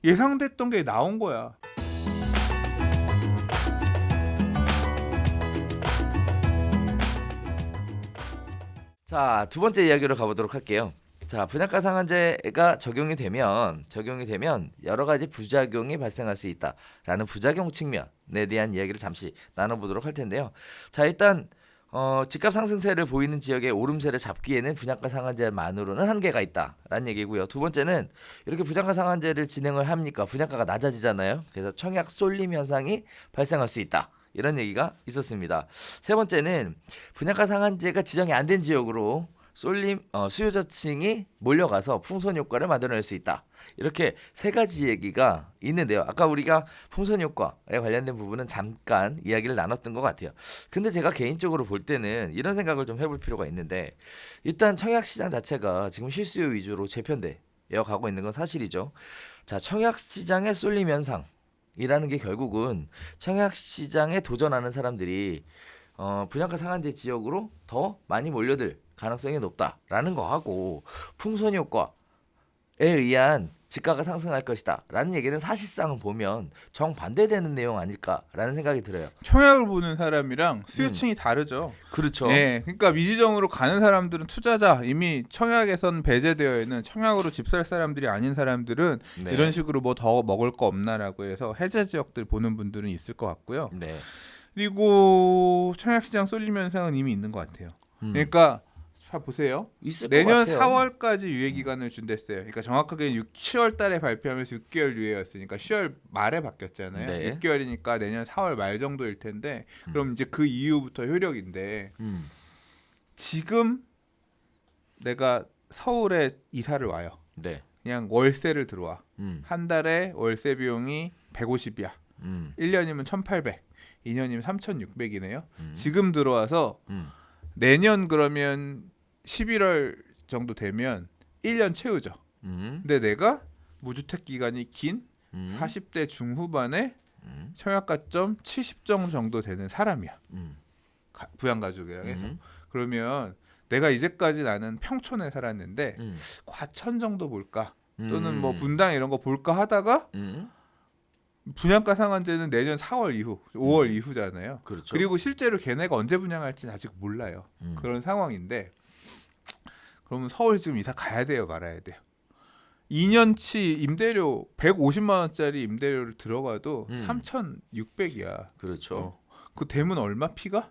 예상됐던 게 나온 거야. 자, 두 번째 이야기로 가보도록 할게요. 자, 분양가 상한제가 적용이 되면 여러 가지 부작용이 발생할 수 있다라는 부작용 측면에 대한 이야기를 잠시 나눠보도록 할 텐데요. 자, 일단 집값 상승세를 보이는 지역의 오름세를 잡기에는 분양가 상한제만으로는 한계가 있다라는 얘기고요. 두 번째는 이렇게 분양가 상한제를 진행을 합니까? 분양가가 낮아지잖아요. 그래서 청약 쏠림 현상이 발생할 수 있다. 이런 얘기가 있었습니다. 세 번째는 분양가 상한제가 지정이 안 된 지역으로 쏠림 수요자층이 몰려가서 풍선 효과를 만들어낼 수 있다. 이렇게 세 가지 얘기가 있는데요. 아까 우리가 풍선 효과에 관련된 부분은 잠깐 이야기를 나눴던 것 같아요. 근데 제가 개인적으로 볼 때는 이런 생각을 좀 해볼 필요가 있는데, 일단 청약 시장 자체가 지금 실수요 위주로 재편되어 가고 있는 건 사실이죠. 자, 청약 시장의 쏠림 현상 이라는 게 결국은 청약 시장에 도전하는 사람들이 분양가 상한제 지역으로 더 많이 몰려들 가능성이 높다라는 거하고, 풍선 효과에 의한 집가가 상승할 것이다 라는 얘기는 사실상 보면 정반대되는 내용 아닐까라는 생각이 들어요. 청약을 보는 사람이랑 수요층이 다르죠. 그렇죠. 네, 그러니까 미지정으로 가는 사람들은 투자자, 이미 청약에선 배제되어 있는 청약으로 집 살 사람들이 아닌 사람들은 네. 이런 식으로 뭐 더 먹을 거 없나라고 해서 해제 지역들 보는 분들은 있을 것 같고요. 네. 그리고 청약시장 쏠림 현상은 이미 있는 것 같아요. 그러니까 자 보세요. 있을 것 내년 같아요. 4월까지 유예 기간을 준댔어요. 그러니까 정확하게 10월 달에 발표하면서 6개월 유예였으니까 10월 말에 바뀌었잖아요. 네. 6개월이니까 내년 4월 말 정도일 텐데 그럼 이제 그 이후부터 효력인데 지금 내가 서울에 이사를 와요. 네. 그냥 월세를 들어와. 한 달에 월세 비용이 150이야. 1년이면 1,800, 2년이면 3,600이네요. 지금 들어와서 내년 그러면 11월 정도 되면 1년 채우죠. 근데 내가 무주택 기간이 긴 40대 중후반에 청약가점 70점 정도 되는 사람이야. 부양가족이랑 해서. 그러면 내가 이제까지 나는 평촌에 살았는데 과천 정도 볼까? 또는 뭐 분당 이런 거 볼까 하다가 분양가 상한제는 내년 4월 이후, 5월 이후잖아요. 그렇죠. 그리고 실제로 걔네가 언제 분양할지는 아직 몰라요. 그런 상황인데 그러면 서울 지금 이사 가야 돼요, 말아야 돼요. 2년치 임대료 150만 원짜리 임대료를 들어가도 3,600이야. 그렇죠. 그 대문 얼마 피가?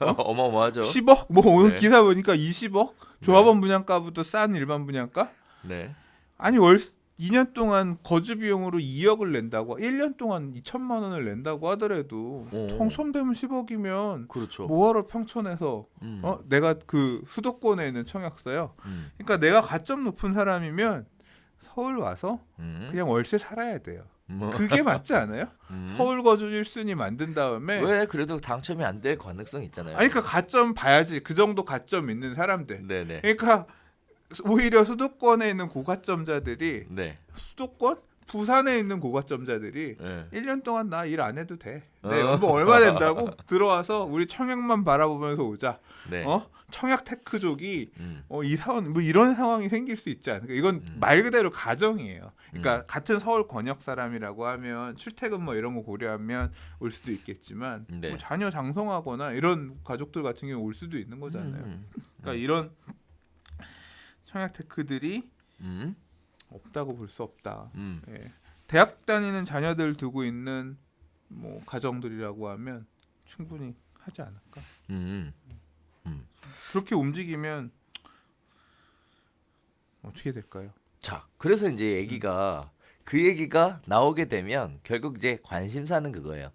어마어마하죠. 10억? 뭐 오늘 네. 기사 보니까 20억? 조합원 분양가부터 싼 일반 분양가? 네. 아니 2년 동안 거주 비용으로 2억을 낸다고 1년 동안 2천만 원을 낸다고 하더라도 평촌되면 10억이면 그렇죠. 뭐하러 평촌에서 내가 그 수도권에 있는 청약서요. 그러니까 내가 가점 높은 사람이면 서울 와서 그냥 월세 살아야 돼요. 그게 맞지 않아요? 서울 거주 1순위 만든 다음에 왜 그래도 당첨이 안 될 가능성 있잖아요. 아니 그러니까 가점 봐야지. 그 정도 가점 있는 사람들. 네네. 그러니까 오히려 수도권에 있는 고가점자들이 네. 수도권? 부산에 있는 고가점자들이 네. 1년 동안 나 일 안 해도 돼. 내 연봉 얼마 된다고? 들어와서 우리 청약만 바라보면서 오자. 네. 청약 테크족이 이사원 뭐 이런 상황이 생길 수 있지 않을까? 이건 말 그대로 가정이에요. 그러니까 같은 서울 권역 사람이라고 하면 출퇴근 뭐 이런 거 고려하면 올 수도 있겠지만 네. 뭐 자녀 장성하거나 이런 가족들 같은 경우 올 수도 있는 거잖아요. 그러니까 이런 청약 테크들이 없다고 볼 수 없다. 예. 대학 다니는 자녀들 두고 있는 뭐 가정들이라고 하면 충분히 하지 않을까. 그렇게 움직이면 어떻게 될까요? 자, 그래서 이제 그 얘기가 나오게 되면 결국 이제 관심사는 그거예요.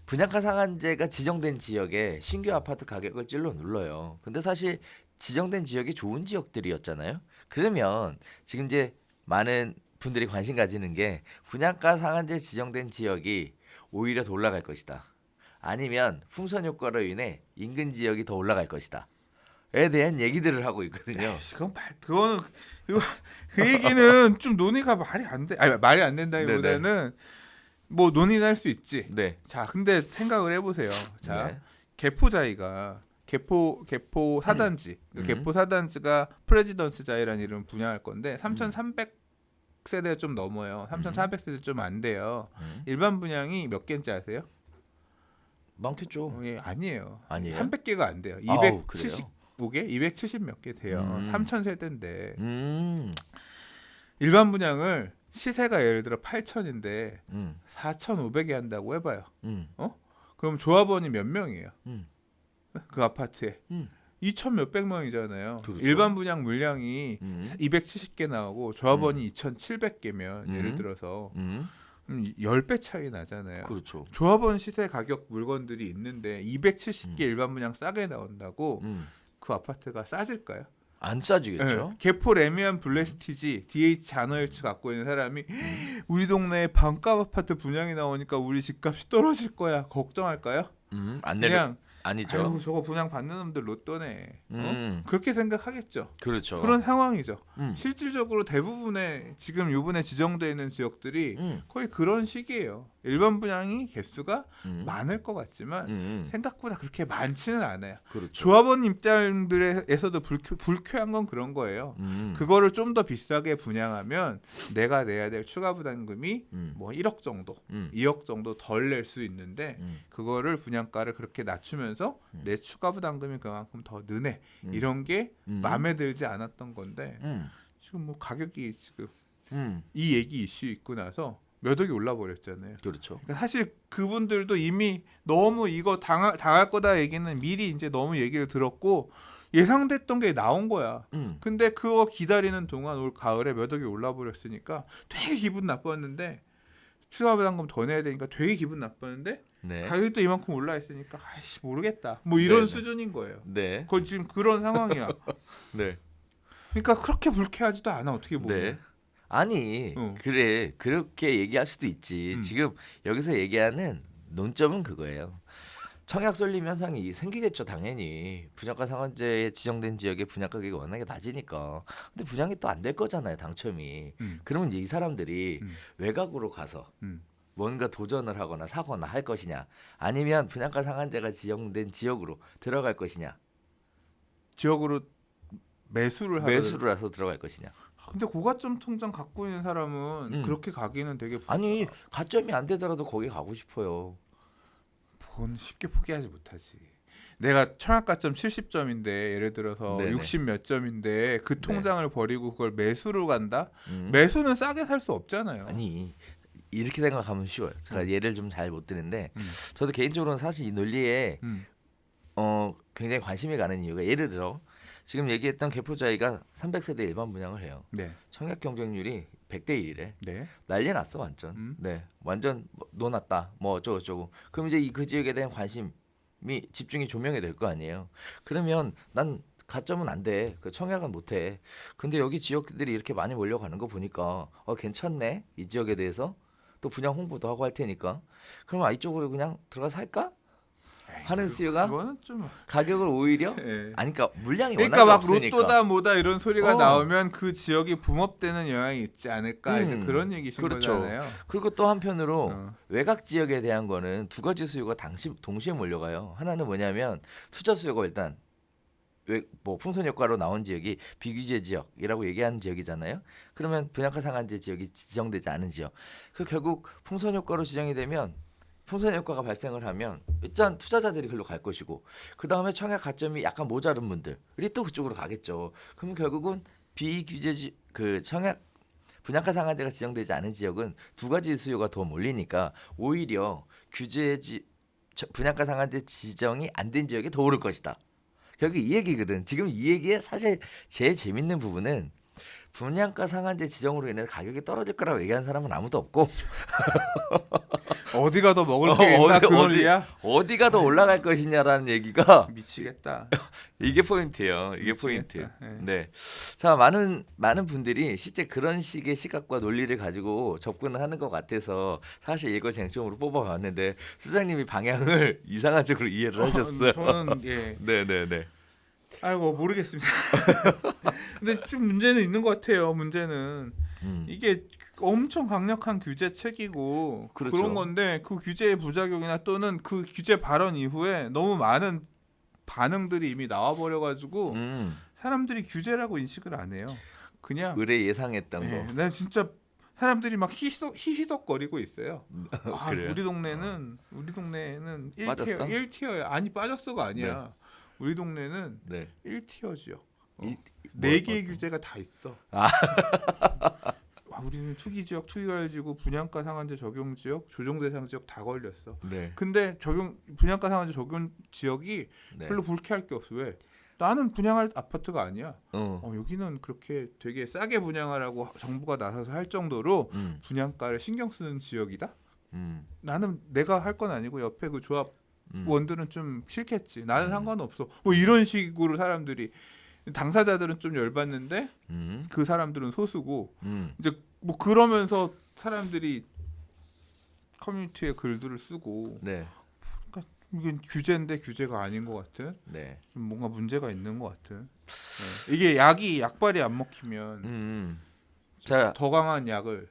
분양가 상한제가 지정된 지역에 신규 아파트 가격을 찔러 눌러요. 근데 사실 지정된 지역이 좋은 지역들이었잖아요. 그러면 지금 이제 많은 분들이 관심 가지는 게 분양가 상한제 지정된 지역이 오히려 더 올라갈 것이다. 아니면 풍선 효과로 인해 인근 지역이 더 올라갈 것이다.에 대한 얘기들을 하고 있거든요. 그거는 그 얘기는 좀 논의가 말이 안 돼. 아니 말이 안 된다기보다는 뭐 논의는 할 수 있지. 네. 자, 근데 생각을 해보세요. 자, 네. 개포자이가 개포 사단지, 개포 사단지가 프레지던스 자이라는 이름 분양할 건데 3,300 3,300세대 좀 넘어요. 3,400세대 좀 안 돼요. 일반 분양이 몇 개인지 아세요? 많겠죠. 예, 아니에요. 아니에요? 300개가 안 돼요. 아우, 275개, 270 몇 개 돼요. 3,000세대인데 음. 일반 분양을 시세가 예를 들어 8,000인데 음. 4,500에 한다고 해봐요. 음. 그럼 조합원이 몇 명이에요? 음. 그 아파트에 음. 2천 몇백 명이잖아요. 그렇죠. 일반 분양 물량이 270개 나오고 조합원이 2,700개면 예를 들어서 10배 차이 나잖아요. 그렇죠. 조합원 시세 가격 물건들이 있는데 270개 일반 분양 싸게 나온다고 그 아파트가 싸질까요? 안 싸지겠죠. 네. 개포 레미안 블레스티지 DH 자너일츠 갖고 있는 사람이 우리 동네에 반값 아파트 분양이 나오니까 우리 집값이 떨어질 거야 걱정할까요? 안 내려. 그냥 아니죠. 아유, 저거 분양 받는 놈들 로또네. 그렇게 생각하겠죠. 그렇죠. 그런 상황이죠. 음. 실질적으로 대부분의 지금 요번에 지정되어 있는 지역들이 음. 거의 그런 식이에요. 일반 분양이 개수가 많을 것 같지만 생각보다 그렇게 많지는 않아요. 그렇죠. 조합원 입장들에서도 불쾌한 건 그런 거예요. 그거를 좀 더 비싸게 분양하면 내가 내야 될 추가 부담금이 뭐 1억 정도, 2억 정도 덜 낼 수 있는데 그거를 분양가를 그렇게 낮추면서 내 추가 부담금이 그만큼 더 느네. 이런 게 마음에 들지 않았던 건데 지금 뭐 가격이 지금 이 얘기 이슈 있고 나서 몇 억이 올라 버렸잖아요. 그렇죠. 그러니까 사실 그분들도 이미 너무 이거 당할 거다 얘기는 미리 이제 너무 얘기를 들었고 예상됐던 게 나온 거야. 근데 그거 기다리는 동안 올 가을에 몇 억이 올라 버렸으니까 되게 기분 나빴는데 추가 부담금 더 내야 되니까 되게 기분 나빴는데 네. 가격이 또 이만큼 올라 있으니까 아이씨 모르겠다. 뭐 이런 네네. 수준인 거예요. 네. 거의 지금 그런 상황이야. 네. 그러니까 그렇게 불쾌하지도 않아 어떻게 보면. 네. 아니 그래 그렇게 얘기할 수도 있지. 지금 여기서 얘기하는 논점은 그거예요. 청약 쏠림 현상이 생기겠죠 당연히. 분양가 상한제에 지정된 지역의 분양 가격이 워낙에 낮으니까. 근데 분양이 또 안 될 거잖아요 당첨이. 그러면 이제 이 사람들이 외곽으로 가서 뭔가 도전을 하거나 사거나 할 것이냐, 아니면 분양가 상한제가 지정된 지역으로 들어갈 것이냐, 지역으로 매수를 매수를 해서 들어갈 것이냐. 근데 고가점 통장 갖고 있는 사람은 그렇게 가기는 되게 아니 가점이 안 되더라도 거기 가고 싶어요. 돈 쉽게 포기하지 못하지. 내가 청약가점 70점인데 예를 들어서 네네. 60 몇 점인데 그 통장을 버리고 그걸 매수로 간다? 음. 매수는 싸게 살 수 없잖아요. 아니 이렇게 생각하면 쉬워요. 제가 예를 좀 잘 못 드는데 저도 개인적으로는 사실 이 논리에 굉장히 관심이 가는 이유가, 예를 들어 지금 얘기했던 개포자이가 300세대 일반 분양을 해요. 네. 청약 경쟁률이 100대 1이래. 네. 난리 났어 완전. 네, 완전 노났다. 뭐 어쩌고 저쩌고. 그럼 이제 그 지역에 대한 관심이 집중이 조명이 될 거 아니에요. 그러면 난 가점은 안 돼. 그 청약은 못 해. 근데 여기 지역들이 이렇게 많이 몰려가는 거 보니까 괜찮네. 이 지역에 대해서 또 분양 홍보도 하고 할 테니까. 그럼 이쪽으로 그냥 들어가 살까? 하는 수요가 그거는 좀 가격을 오히려 예. 아니 그러니까 물량이 그러니까 워낙에 막 없으니까. 로또다 뭐다 이런 소리가 어. 나오면 그 지역이 붕업되는 영향이 있지 않을까 이제 그런 얘기신 그렇죠. 거잖아요. 그리고 또 한편으로 어. 외곽 지역에 대한 거는 두 가지 수요가 동시에 몰려가요. 하나는 뭐냐면 투자 수요가 일단 뭐 풍선 효과로 나온 지역이 비규제 지역이라고 얘기하는 지역이잖아요. 그러면 분양가 상한제 지역이 지정되지 않은 지역. 그 결국 풍선 효과로 지정이 되면 풍선 효과가 발생을 하면 일단 투자자들이 글로 갈 것이고, 그 다음에 청약 가점이 약간 모자른 분들이 또 그쪽으로 가겠죠. 그럼 결국은 비규제 그 청약 분양가 상한제가 지정되지 않은 지역은 두 가지 수요가 더 몰리니까 오히려 분양가 상한제 지정이 안 된 지역이 더 오를 것이다. 결국 이 얘기거든. 지금 이 얘기의 사실 제일 재밌는 부분은 분양가 상한제 지정으로 인해서 가격이 떨어질 거라고 얘기하는 사람은 아무도 없고 어디가 더 먹을 게 있나 그 논리야? 어디가 더 올라갈 것이냐라는 얘기가 미치겠다. 이게 포인트예요. 이게 미치겠다. 포인트. 예. 네. 자, 많은 분들이 실제 그런 식의 시각과 논리를 가지고 접근을 하는 것 같아서 사실 이걸 쟁점으로 뽑아봤는데 수장님이 방향을 이상한 쪽으로 이해를 하셨어요. 저는 예. 네네네. 아이고 모르겠습니다. 근데 좀 문제는 있는 것 같아요. 문제는 이게 엄청 강력한 규제책이고 그렇죠. 그런 건데 그 규제의 부작용이나 또는 그 규제 발언 이후에 너무 많은 반응들이 이미 나와버려가지고 사람들이 규제라고 인식을 안 해요. 그냥 의뢰 예상했던 예, 거. 나 진짜 사람들이 막 히히덕거리고 있어요. 아, 그래요? 우리 동네는 1티어 빠졌어? 1티어야. 아니 빠졌어가 아니야. 네. 우리 동네는 네. 1티어지요. 이- 네 뭐, 개의 규제가 다 있어. 아. 와, 우리는 투기 지역, 투기과열지구, 분양가 상한제 적용 지역, 조정 대상 지역 다 걸렸어. 네. 근데 분양가 상한제 적용 지역이 네. 별로 불쾌할 게 없어. 왜? 나는 분양할 아파트가 아니야. 어. 여기는 그렇게 되게 싸게 분양하라고 정부가 나서서 할 정도로 음. 분양가를 신경 쓰는 지역이다. 음. 나는 내가 할 건 아니고 옆에 그 음. 조합원들은 좀 싫겠지. 나는 상관없어. 뭐 이런 식으로 사람들이 당사자들은 좀 열받는데 음. 그 사람들은 소수고 음. 이제 뭐 그러면서 사람들이 커뮤니티에 글들을 쓰고 네. 이게 규제인데 규제가 아닌 것 같은 네. 좀 뭔가 문제가 있는 것 같은 이게 약발이 안 먹히면 자, 더 강한 약을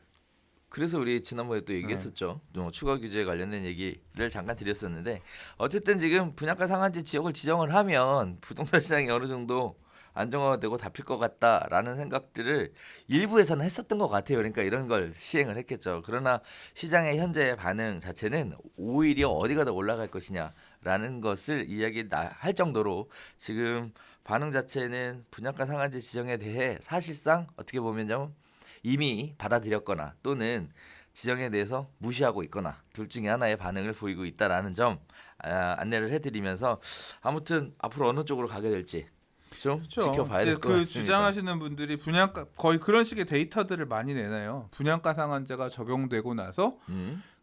그래서 우리 지난번에 또 얘기했었죠. 추가 규제에 관련된 얘기를 잠깐 드렸었는데 어쨌든 지금 분양가 상한제 지역을 지정을 하면 부동산 시장이 어느 정도 안정화가 되고 잡힐 것 같다라는 생각들을 일부에서는 했었던 것 같아요. 그러니까 이런 걸 시행을 했겠죠. 그러나 시장의 현재 반응 자체는 오히려 어디가 더 올라갈 것이냐라는 것을 이야기할 정도로 지금 반응 자체는 분양가 상한제 지정에 대해 사실상 어떻게 보면 좀 이미 받아들였거나 또는 지정에 대해서 무시하고 있거나 둘 중에 하나의 반응을 보이고 있다라는 점 안내를 해드리면서 아무튼 앞으로 어느 쪽으로 가게 될지 좀 그렇죠. 지켜봐야 될 것 그 같습니다. 주장하시는 분들이 분양가 거의 그런 식의 데이터들을 많이 내놔요. 분양가 상한제가 적용되고 나서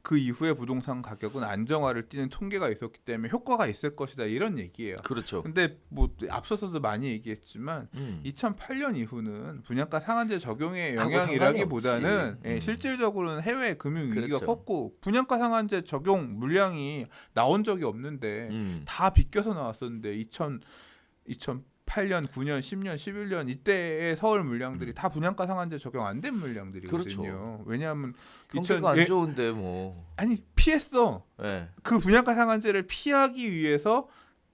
그 이후에 부동산 가격은 안정화를 띠는 통계가 있었기 때문에 효과가 있을 것이다 이런 얘기예요. 그렇죠. 근데 뭐 앞서서도 많이 얘기했지만 2008년 2008년 이후는 분양가 상한제 적용의 하고 영향이라기보다는 상관이 없지. 실질적으로는 해외 금융 위기가 그렇죠. 컸고 분양가 상한제 적용 물량이 나온 적이 없는데 다 비껴서 나왔었는데 2008년, 9년, 10년, 11년 이때의 서울 물량들이 다 분양가 상한제 적용 안 된 물량들이거든요. 그렇죠. 왜냐하면 경기가 안 좋은데 뭐. 아니 피했어. 네. 그 분양가 상한제를 피하기 위해서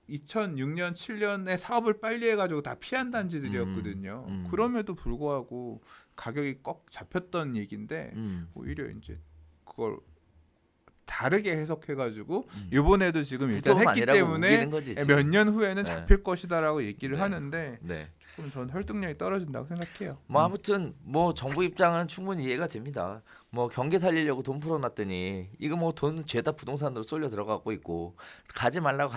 2006년, 7년에 사업을 빨리 해가지고 다 피한 단지들이었거든요. 그럼에도 불구하고 가격이 꺾 잡혔던 얘기인데 오히려 이제 그걸 다르게 해석해가지고 이번에도 지금 일단 불법은 했기 아니라고 때문에 우기는 거지, 지금. 몇 년 후에는 네. 잡힐 것이다라고 얘기를 네. 하는데 네. 조금 전 설득력이 떨어진다고 생각해요. 뭐 아무튼 뭐 정부 입장은 충분히 이해가 됩니다. 뭐 경기 살리려고 돈 풀어놨더니 이거 뭐 돈 죄다 부동산으로 쏠려 들어가고 있고 가지 말라고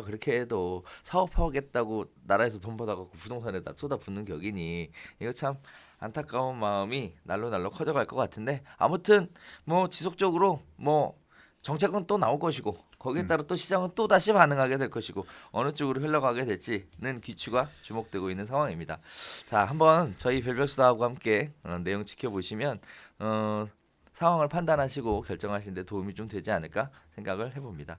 그렇게 해도 사업하겠다고 나라에서 돈 받아갖고 부동산에다 쏟아붓는 격이니 이거 참 안타까운 마음이 날로 커져갈 것 같은데 아무튼 뭐 지속적으로 뭐 정책은 또 나올 것이고 거기에 따라 또 시장은 또 다시 반응하게 될 것이고 어느 쪽으로 흘러가게 될지는 귀추가 주목되고 있는 상황입니다. 자, 한번 저희 별별수다하고 함께 내용 지켜보시면 상황을 판단하시고 결정하시는 데 도움이 좀 되지 않을까 생각을 해봅니다.